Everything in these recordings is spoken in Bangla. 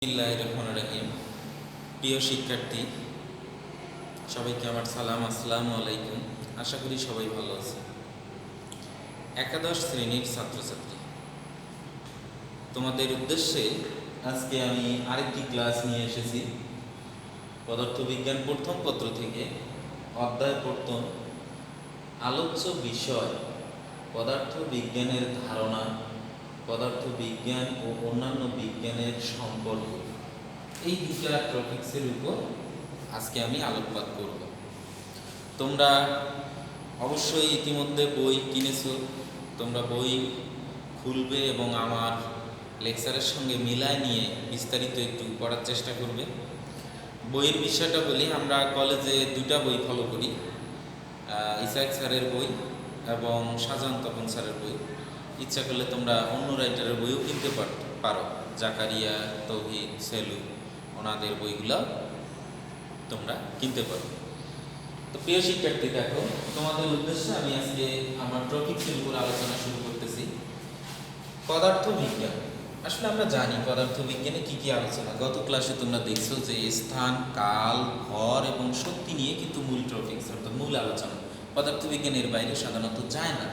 বিসমিল্লাহির রহমানির রহিম। প্রিয় শিক্ষার্থী, সবাইকে আমার সালাম, আসসালামু আলাইকুম। আশা করি সবাই ভালো আছে। একাদশ শ্রেণীর ছাত্রছাত্রী, তোমাদের উদ্দেশ্যে আজকে আমি আরেকটি ক্লাস নিয়ে এসেছি। পদার্থবিজ্ঞান প্রথম পত্র থেকে অধ্যায় প্রথম, আলোচ্য বিষয় পদার্থবিজ্ঞানের ধারণা, পদার্থবিজ্ঞান ও অন্যান্য বিজ্ঞানের সম্পর্ক, এই দুটা টপিক্সের উপর আজকে আমি আলোকপাত করব। তোমরা অবশ্যই ইতিমধ্যে বই কিনেছো। তোমরা বই খুলবে এবং আমার লেকচারের সঙ্গে মিলায় নিয়ে বিস্তারিত একটু পড়ার চেষ্টা করবে। বইয়ের বিষয়টা বলি, আমরা কলেজে দুটা বই ফলো করি, ইসাক স্যারের বই এবং শাহজাহান তপন স্যারের বই। ইচ্ছা করলে তোমরা অন্য রাইটারের বইও কিনতে পারো, জাকারিয়া, তৌহিদ, সেলু, ওনাদের বইগুলো তোমরা কিনতে পারো। তো প্রিয় শিক্ষার্থী, দেখো, তোমাদের উদ্দেশ্যে আমি আজকে আমার টপিকের উপর আলোচনা শুরু করতেছি। পদার্থবিজ্ঞান। আসলে আমরা জানি পদার্থবিজ্ঞানে কি কি আলোচনা। গত ক্লাসে তোমরা দেখছো যে স্থান, কাল, ভর এবং শক্তি নিয়ে কিন্তু মূল টপিকস, অর্থাৎ মূল আলোচনা। পদার্থবিজ্ঞানের বাইরে সাধারণত যায় না।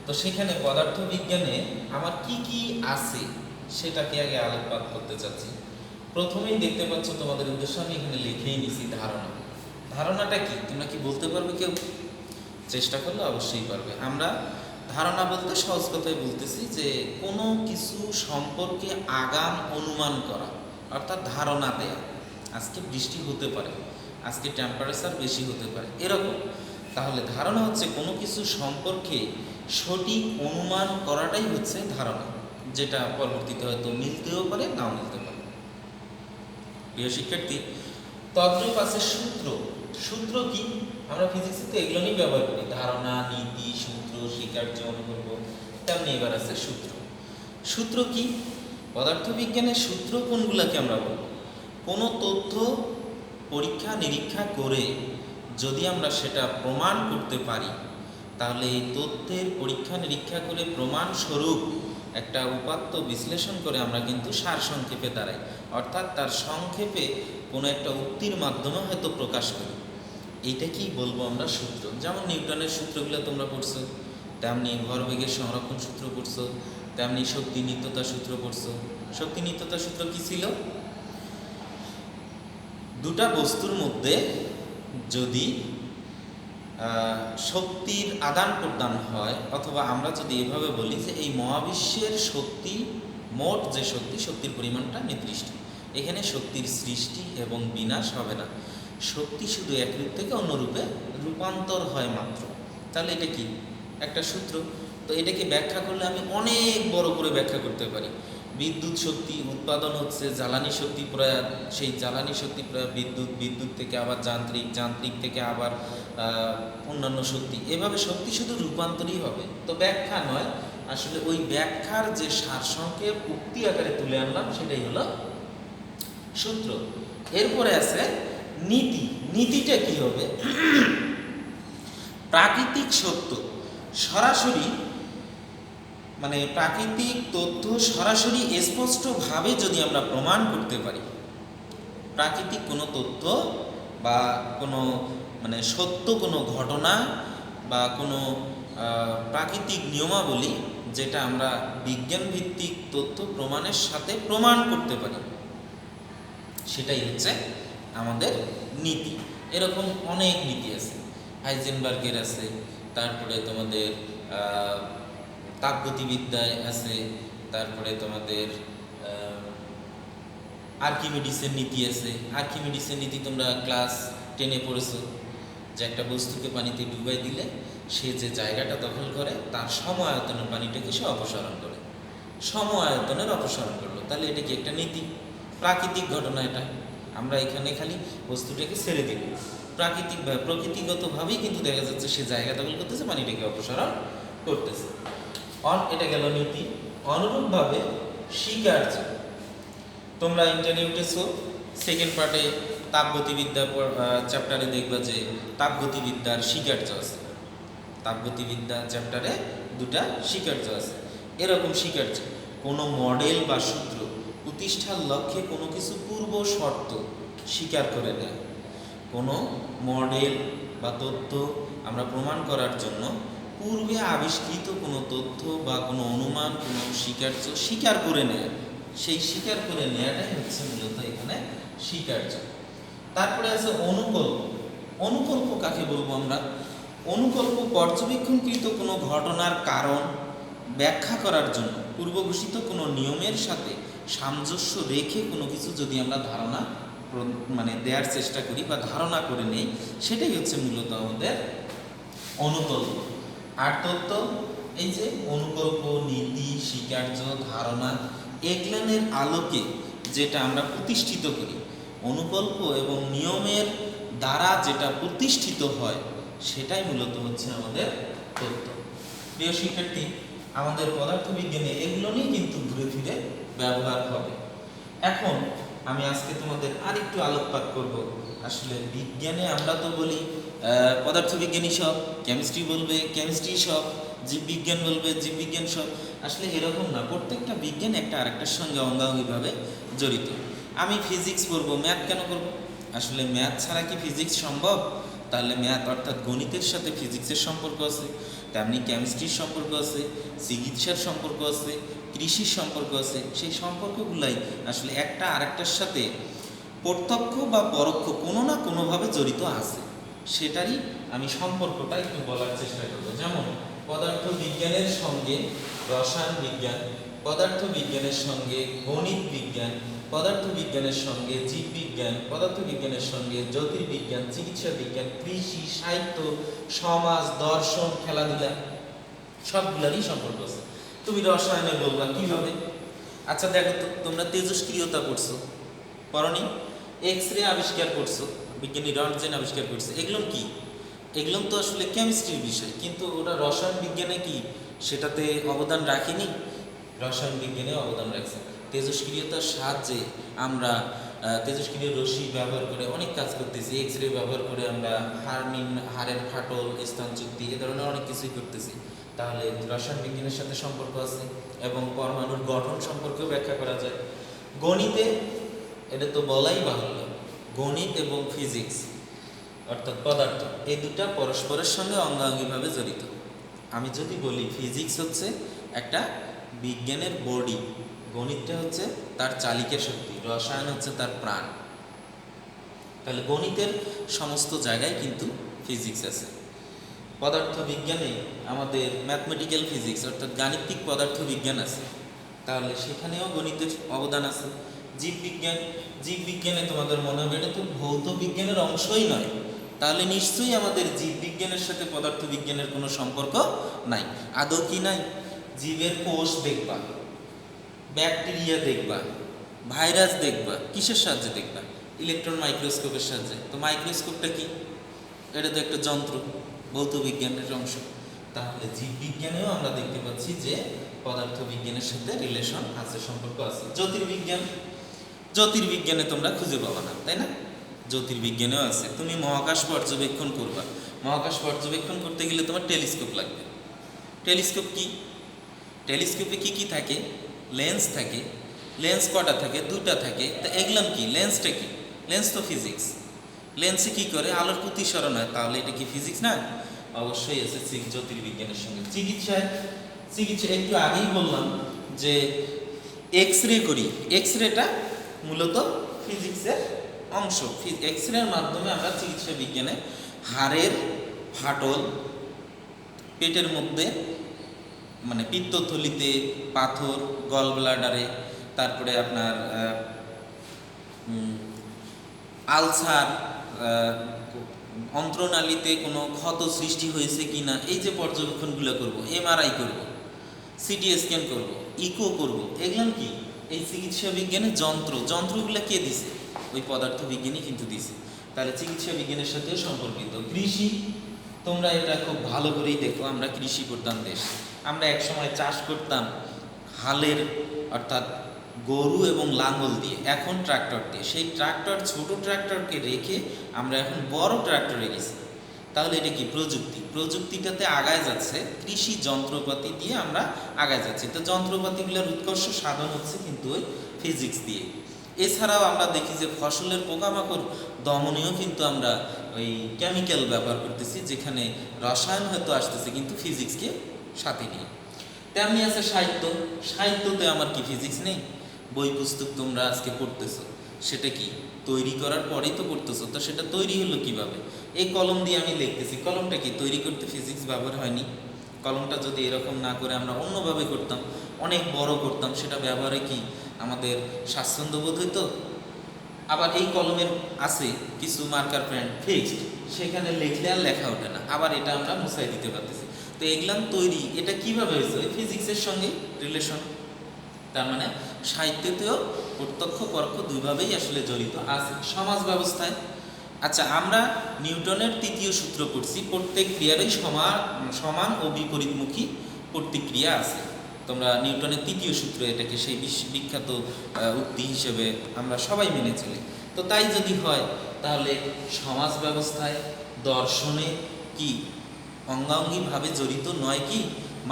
তো সেখানে পদার্থবিজ্ঞানে আমার কি কি আছে সেটাকে আগে আলোকপাত করতে চাচ্ছি। প্রথমেই দেখতে পাচ্ছ, তোমাদের উদ্দেশ্যে আমি এখানে লিখেই নিছি ধারণা। ধারণাটা কি তোমরা কি বলতে পারবে? কেউ চেষ্টা করলে অবশ্যই পারবে। আমরা ধারণা বলতে সহজ কথায় বলতেছি যে কোনো কিছু সম্পর্কে আগাম অনুমান করা, অর্থাৎ ধারণা দেয়া। আজকে বৃষ্টি হতে পারে, আজকে টেম্পারেচার বেশি হতে পারে, এরকম। তাহলে ধারণা হচ্ছে কোনো কিছু সম্পর্কে সঠিক অনুমান করাটাই হচ্ছে ধারণা, যেটা পরবর্তীতে হয়তো মিলতেও পারে, নাও মিলতে পারে। প্রিয় শিক্ষার্থী, তদ্রূপ আছে সূত্র। সূত্র কি? আমরা ফিজিক্সে তো এগুলো নিয়ে ব্যবহার করি, ধারণা, নীতি, সূত্র, স্বীকার্য, অনুভব। তেমনি এবার আছে সূত্র। সূত্র কি? পদার্থবিজ্ঞানের সূত্র কোনগুলোকে আমরা বলবো? কোনো তথ্য পরীক্ষা নিরীক্ষা করে যদি আমরা সেটা প্রমাণ করতে পারি, তাহলে এই তথ্যের পরীক্ষা নিরীক্ষা করে প্রমাণ স্বরূপ একটা উপাত্ত বিশ্লেষণ করে আমরা কিন্তু সারসংক্ষেপে দাঁড়াই, অর্থাৎ তার সংক্ষেপে কোনো একটা উক্তির মাধ্যমে হয়তো প্রকাশ করি। এইটাকেই বলবো আমরা সূত্র। যেমন নিউটনের সূত্রগুলো তোমরা পড়ছো, তেমনি ভরবেগের সংরক্ষণ সূত্র পড়ছো, তেমনি শক্তি নিত্যতা সূত্র পড়ছো। শক্তি নিত্যতা সূত্র কি ছিল? দুটা বস্তুর মধ্যে যদি শক্তির আদান প্রদান হয়, অথবা আমরা যদি এভাবে বলি যে এই মহাবিশ্বের শক্তি, মোট যে শক্তি, শক্তির পরিমাণটা নির্দিষ্ট। এখানে শক্তির সৃষ্টি এবং বিনাশ হবে না, শক্তি শুধু এক রূপ থেকে অন্য রূপে রূপান্তর হয় মাত্র। তাহলে এটা কি? একটা সূত্র। তো এটাকে ব্যাখ্যা করলে আমি অনেক বড় করে ব্যাখ্যা করতে পারি। বিদ্যুৎ শক্তি উৎপাদন হচ্ছে জ্বালানি শক্তি প্রয়োগ, সেই জ্বালানি শক্তি প্রয়োগ বিদ্যুৎ, বিদ্যুৎ থেকে আবার যান্ত্রিক, যান্ত্রিক থেকে আবার অন্যান্য শক্তি। এভাবে শক্তি শুধু রূপান্তরই হবে, তো ব্যাখ্যা নয়। আসলে ওই ব্যাখ্যার যে সারসংক্ষেপ উক্তি আকারে তুলে আনলাম, সেটাই হলো সূত্র। এরপরে আছে নীতি। নীতিটা কি হবে? প্রাকৃতিক সত্য সরাসরি, মানে প্রাকৃতিক তথ্য সরাসরি স্পষ্টভাবে যদি আমরা প্রমাণ করতে পারি, প্রাকৃতিক কোনো তথ্য বা কোনো মানে সত্য কোনো ঘটনা বা কোনো প্রাকৃতিক নিয়মাবলী, যেটা আমরা বিজ্ঞান ভিত্তিক তথ্য প্রমাণের সাথে প্রমাণ করতে পারি, সেটাই হচ্ছে আমাদের নীতি। এরকম অনেক নীতি আছে, হাইজেনবার্গের আছে, তারপরে তোমাদের তাপগতিবিদ্যায় আছে, তারপরে তোমাদের আর্কিমিডিসের নীতি আছে। আর্কিমিডিসের নীতি তোমরা ক্লাস 10-এ পড়েছো, যে একটা বস্তুকে পানিতে ডুবাই দিলে সে যে জায়গাটা দখল করে তার সম আয়তনের পানিটাকে সে অপসারণ করে, সম আয়তনের অপসারণ করলো। তাহলে এটা কি একটা নীতি? প্রাকৃতিক ঘটনা এটা, আমরা এখানে খালি বস্তুটাকে ছেড়ে দিব, প্রকৃতিগতভাবেই কিন্তু দেখা যাচ্ছে সে জায়গা দখল করতেছে, পানিটাকে অপসারণ করতেছে। এটা গেল নীতি। অনুরূপভাবে স্বীকার্য, তোমরা ইন্টারনেটে উঠেছো, সেকেন্ড পার্টে তাপগতিবিদ্যা চ্যাপ্টারে দেখবা যে তাপগতিবিদ্যার স্বীকার্য আছে। তাপগতিবিদ্যা চ্যাপ্টারে দুটা স্বীকার্য আছে। এরকম স্বীকার্য কোনো মডেল বা সূত্র প্রতিষ্ঠার লক্ষ্যে কোনো কিছু পূর্ব শর্ত স্বীকার করে নেয়। কোনো মডেল বা তথ্য আমরা প্রমাণ করার জন্য পূর্বে আবিষ্কৃত কোনো তথ্য বা কোনো অনুমান, কোনো স্বীকার্য স্বীকার করে নেয়, সেই স্বীকার করে নেওয়াটাই হচ্ছে মূলত এখানে স্বীকার্য। তারপরে আছে অনুকল্প। অনুকল্প কাকে বলবো আমরা? অনুকল্প পর্যবেক্ষণকৃত কোনো ঘটনার কারণ ব্যাখ্যা করার জন্য পূর্ব ঘোষিত কোনো নিয়মের সাথে সামঞ্জস্য রেখে কোনো কিছু যদি আমরা ধারণা দেওয়ার চেষ্টা করি বা ধারণা করে নেই, সেটাই হচ্ছে মূলত আমাদের অনুকল্প। আর তত্ত্ব, এই যে অনুকল্প, নীতি, স্বীকার্য, ধারণা, এগুলানের আলোকে যেটা আমরা প্রতিষ্ঠিত করি, অনুকল্প এবং নিয়মের দ্বারা যেটা প্রতিষ্ঠিত হয়, সেটাই মূলত হচ্ছে আমাদের তত্ত্ব। প্রিয় শিক্ষার্থী, আমাদের পদার্থবিজ্ঞানে এগুলো নিয়ে কিন্তু ঘুরে ফিরে ব্যবহার হবে। এখন আমি আজকে তোমাদের আরেকটু আলোকপাত করব। আসলে বিজ্ঞানে আমরা তো বলি পদার্থবিজ্ঞানী সব, কেমিস্ট্রি বলবে কেমিস্ট্রি সব, জীববিজ্ঞান বলবে জীববিজ্ঞান সব। আসলে এরকম না, প্রত্যেকটা বিজ্ঞান একটা আরেকটার সঙ্গে অঙ্গাঙ্গিভাবে জড়িত। আমি ফিজিক্স পড়বো, ম্যাথ কেন করব? আসলে ম্যাথ ছাড়া কি ফিজিক্স সম্ভব? তাহলে ম্যাথ অর্থাৎ গণিতের সাথে ফিজিক্সের সম্পর্ক আছে, তেমনি কেমিস্ট্রির সম্পর্ক আছে, চিকিৎসার সম্পর্ক আছে, কৃষির সম্পর্ক আছে। সেই সম্পর্কগুলাই আসলে একটা আরেকটার সাথে প্রত্যক্ষ বা পরোক্ষ কোনো না কোনোভাবে জড়িত আছে। সেটারই আমি সম্পর্কটা একটু বলার চেষ্টা করব। যেমন পদার্থ বিজ্ঞানের সঙ্গে রসায়ন বিজ্ঞান, পদার্থ বিজ্ঞানের সঙ্গে গণিত বিজ্ঞান, পদার্থ বিজ্ঞানের সঙ্গে জীববিজ্ঞান, পদার্থ বিজ্ঞানের সঙ্গে জ্যোতির্বিজ্ঞান, চিকিৎসা বিজ্ঞান, কৃষি, সাহিত্য, সমাজ, দর্শন, খেলাধুলা, সবগুলারই সম্পর্ক আছে। তুমি রসায়নে বলবা কিভাবে? আচ্ছা দেখো তো, তোমরা তেজস্ক্রিয়তা পড়ছো, পড়নি? এক্স রে আবিষ্কার করছো, বিজ্ঞানী রন্টজেন আবিষ্কার করছে। এগুলো কি? এগুলো তো আসলে কেমিস্ট্রির বিষয়, কিন্তু ওরা রসায়ন বিজ্ঞানে কি সেটাতে অবদান রাখেনি? রসায়ন বিজ্ঞানে অবদান রাখছে। তেজস্ক্রিয়তার সাহায্যে আমরা তেজস্ক্রিয় রশ্মি ব্যবহার করে অনেক কাজ করতেছি। এক্স রে ব্যবহার করে আমরা হাড়ের ফাটল, স্থানচ্যুতি, এ ধরনের অনেক কিছুই করতেছি। তাহলে রসায়ন বিজ্ঞানের সাথে সম্পর্ক আছে এবং পরমাণুর গঠন সম্পর্কেও ব্যাখ্যা করা যায়। গণিতে এটা তো বলাই বাহুল্য, গণিত এবং ফিজিক্স অর্থাৎ পদার্থ, এই দুটা পরস্পরের সঙ্গে অঙ্গাঙ্গিভাবে জড়িত। আমি যদি বলি ফিজিক্স হচ্ছে একটা বিজ্ঞানের বডি, গণিতটা হচ্ছে তার চালিকা শক্তি, রসায়ন হচ্ছে তার প্রাণ। তাহলে গণিতের সমস্ত জায়গায় কিন্তু ফিজিক্স আছে। পদার্থ বিজ্ঞানে আমাদের ম্যাথমেটিক্যাল ফিজিক্স অর্থাৎ গাণিতিক পদার্থ বিজ্ঞান আছে, তাহলে সেখানেও গণিতের অবদান আছে। জীববিজ্ঞান, জীববিজ্ঞানে তোমাদের মনে হবে এটা তো ভৌত বিজ্ঞানের অংশই নয়, তাহলে নিশ্চয়ই আমাদের জীববিজ্ঞানের সাথে পদার্থ বিজ্ঞানের কোনো সম্পর্ক নাই। আদৌ কি নাই? জীবের কোষ দেখবা, ব্যাকটেরিয়া দেখবা, ভাইরাস দেখবা, কিসের সাহায্যে দেখবা? ইলেকট্রন মাইক্রোস্কোপের সাহায্যে। তো মাইক্রোস্কোপটা কি? এটা তো একটা যন্ত্র, ভৌত বিজ্ঞানের অংশ। তাহলে জীববিজ্ঞানেও আমরা দেখতে পাচ্ছি যে পদার্থ বিজ্ঞানের সাথে রিলেশন আছে, সম্পর্ক আছে। জ্যোতির্বিজ্ঞান, জ্যোতির্বিজ্ঞানে তোমরা খুঁজে পাবা না, তাই না? জ্যোতির্বিজ্ঞানেও আছে। তুমি মহাকাশ পর্যবেক্ষণ করবা, মহাকাশ পর্যবেক্ষণ করতে গেলে তোমার টেলিস্কোপ লাগবে। টেলিস্কোপ কি? টেলিস্কোপে কি কি থাকে? লেন্স থাকে। লেন্স কটা থাকে? দুটা থাকে। তা এগুলাম কি? লেন্সটা কি? লেন্স তো ফিজিক্স। লেন্সে কি করে? আলোর প্রতিসরণ হয়। তাহলে এটা কি ফিজিক্স না? অবশ্যই আছে জ্যোতির্বিজ্ঞানের সঙ্গে। চিকিৎসায়, চিকিৎসা একটু আগেই বললাম যে এক্স রে করি, এক্স রেটা মূলত ফিজিক্সের অংশ। এক্স রের মাধ্যমে আমরা চিকিৎসা বিজ্ঞানে হাড়ের ফাটল, পেটের মধ্যে পিত্তথলিতে পাথর, গল ব্লাডারে, তারপরে আপনার আলসার, অন্ত্রনালীতে কোনো ক্ষত সৃষ্টি হয়েছে কি না, এই যে পর্যবেক্ষণগুলো করব, এমআরআই করব, সিটি স্ক্যান করব, ইকো করব, এগুলো কি? এই চিকিৎসা বিজ্ঞানের যন্ত্র। যন্ত্রগুলো কে দিছে? ওই পদার্থ বিজ্ঞানই কিন্তু দিছে। তাহলে চিকিৎসা বিজ্ঞানের সাথেও সম্পর্কিত। কৃষি, তোমরা এটা খুব ভালো করেই দেখো, আমরা কৃষি প্রধান দেশ। আমরা একসময় চাষ করতাম হালের অর্থাৎ গরু এবং লাঙ্গল দিয়ে, এখন ট্রাক্টর দিয়ে। সেই ট্রাক্টর, ছোট ট্রাক্টরকে রেখে আমরা এখন বড় ট্রাক্টরে গেছি। তাহলে এটা কি? প্রযুক্তি। প্রযুক্তিটাতে আগায় যাচ্ছে, কৃষি যন্ত্রপাতি দিয়ে আমরা আগায় যাচ্ছি। তো যন্ত্রপাতিগুলোর উৎকর্ষ সাধন হচ্ছে কিন্তু ওই ফিজিক্স দিয়ে। এছাড়াও আমরা দেখি যে ফসলের পোকামাকড় দমনেও কিন্তু আমরা ওই কেমিক্যাল ব্যবহার করতেছি, যেখানে রসায়ন হয়তো আসতেছে কিন্তু ফিজিক্সকে সাথে নিয়ে। তেমনি আছে সাহিত্য। সাহিত্যতে আমার কি ফিজিক্স নেই? বই পুস্তক তোমরা আজকে পড়তেছো, সেটা কি তৈরি করার পরেই তো পড়তেছো, তো সেটা তৈরি হলো কিভাবে? এই কলম দিয়ে আমি লিখতেছি, কলমটা কি তৈরি করতে ফিজিক্স ব্যবহার হয়নি? কলমটা যদি এরকম না করে আমরা অন্যভাবে করতাম, অনেক বড় করতাম, সেটা ব্যবহারে কি আমাদের স্বাচ্ছন্দ্য বোধ হইতো? আবার এই কলমের আছে কিছু মার্কার পেন ফিক্সড, সেখানে লিখলে আর লেখা ওঠে না, আবার এটা আমরা মুছাই দিতে পারতেছি। তো এগুলাম তৈরি, এটা কিভাবে হয়েছে? ওই ফিজিক্সের সঙ্গে রিলেশন। তার মানে সাহিত্যতেও প্রত্যক্ষ পরোক্ষ দুইভাবেই আসলে জড়িত আছে। সমাজ ব্যবস্থায় আচ্ছা, আমরা নিউটনের তৃতীয় সূত্র পড়ছি, প্রত্যেক ক্রিয়ারই সমান ও বিপরীতমুখী প্রতিক্রিয়া আছে। তোমরা নিউটনের তৃতীয় সূত্র, এটাকে সেই বিখ্যাত উক্তি হিসেবে আমরা সবাই মেনে চলি। তো তাই যদি হয়, তাহলে সমাজ ব্যবস্থায় দর্শনে কি অঙ্গাঙ্গিভাবে জড়িত নয় কি?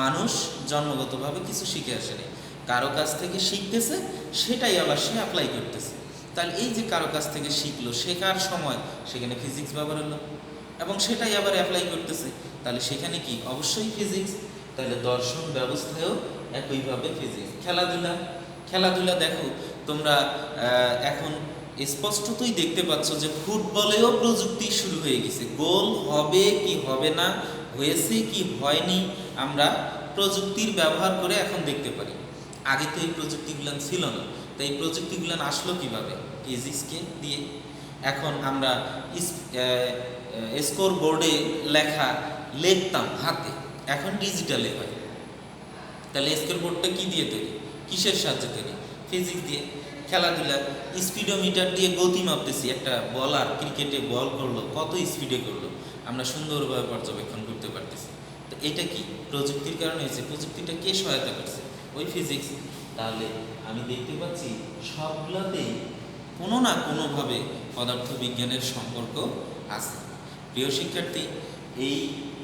মানুষ জন্মগতভাবে কিছু শিখে আসেনি, কারো কাছ থেকে শিখতেছে, সেটাই আবার সে অ্যাপ্লাই করতেছে। তাহলে এই যে কারো কাছ থেকে শিখলো, শেখার সময় সেখানে ফিজিক্স ব্যবহার হলো, এবং সেটাই আবার অ্যাপ্লাই করতেছে, তাহলে সেখানে কি অবশ্যই ফিজিক্স। তাহলে দর্শন ব্যবস্থায়ও একইভাবে ফিজিক্স। খেলাধুলা, খেলাধুলা দেখো তোমরা এখন স্পষ্টতই দেখতে পাচ্ছ যে ফুটবলেও প্রযুক্তি শুরু হয়ে গেছে। গোল হবে কি হবে না, হয়েছে কি হয়নি, আমরা প্রযুক্তির ব্যবহার করে এখন দেখতে পারি। আগে তো এই প্রযুক্তিগুলো ছিল না, তো এই প্রযুক্তিগুলো আসলো কিভাবে? ফিজিক্সকে দিয়ে। এখন আমরা স্কোর বোর্ডে লিখতাম হাতে, এখন ডিজিটালে হয়। তাহলে স্কোর বোর্ডটা কি দিয়ে তৈরি? কিসের সাহায্যে তৈরি? ফিজিক্স দিয়ে। খেলাধুলা, স্পিডোমিটার দিয়ে গতি মাপতেছি, একটা বলার ক্রিকেটে বল করলো, কত স্পিডে করলো, আমরা সুন্দরভাবে পর্যবেক্ষণ করতে পারতেছি। তো এটা কি প্রযুক্তির কারণে হয়েছে? প্রযুক্তিটা কে সহায়তা করছে? ওই ফিজিক্স। তাহলে আমি দেখতে পাচ্ছি সবগুলোতেই কোনো না কোনোভাবে পদার্থবিজ্ঞানের সম্পর্ক আছে। প্রিয় শিক্ষার্থী, এই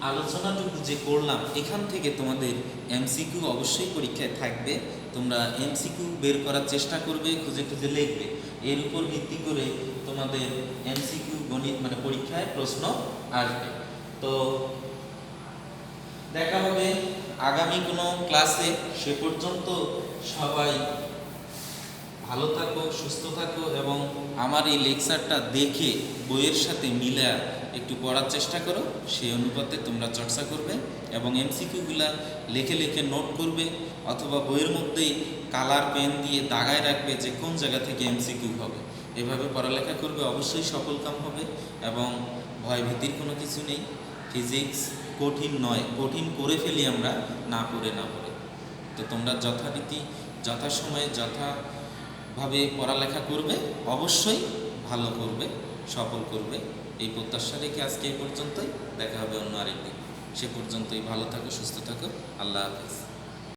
আলোচনাটুকু যে করলাম, এখান থেকে তোমাদের এমসিকিউ অবশ্যই পরীক্ষায় থাকবে। তোমরা এমসিকিউ বের করার চেষ্টা করবে, খুঁজে খুঁজে লিখবে। এর উপর ভিত্তি করে তোমাদের এমসিকিউ গণিত মানে পরীক্ষায় প্রশ্ন আসবে। তো দেখা হবে আগামী কোনো ক্লাসে। সে পর্যন্ত সবাই ভালো থাকো, সুস্থ থাকো, এবং আমার এই লেকচারটা দেখে বইয়ের সাথে মিলা একটু পড়ার চেষ্টা করো। সেই অনুপাতে তোমরা চর্চা করবে এবং এমসিকিউগুলা লিখে লিখে নোট করবে, অথবা বইয়ের মধ্যেই কালার পেন দিয়ে দাগায় রাখবে যে কোন জায়গা থেকে এমসিকিউ হবে। এভাবে পড়ালেখা করবে, অবশ্যই সফল কাম হবে এবং ভয়ভীতির কোনো কিছু নেই। ফিজিক্স কঠিন নয়, কঠিন করে ফেলি আমরা না পড়ে। তো তোমরা যথারীতি যথাসময়ে যথাভাবে পড়ালেখা করবে, অবশ্যই ভালো করবে, সফল করবে, এই প্রত্যাশা রেখে আজকে এই পর্যন্তই। দেখা হবে অন্য আরেকদিন। সে পর্যন্তই ভালো থাকো, সুস্থ থাকো। আল্লাহ হাফেজ।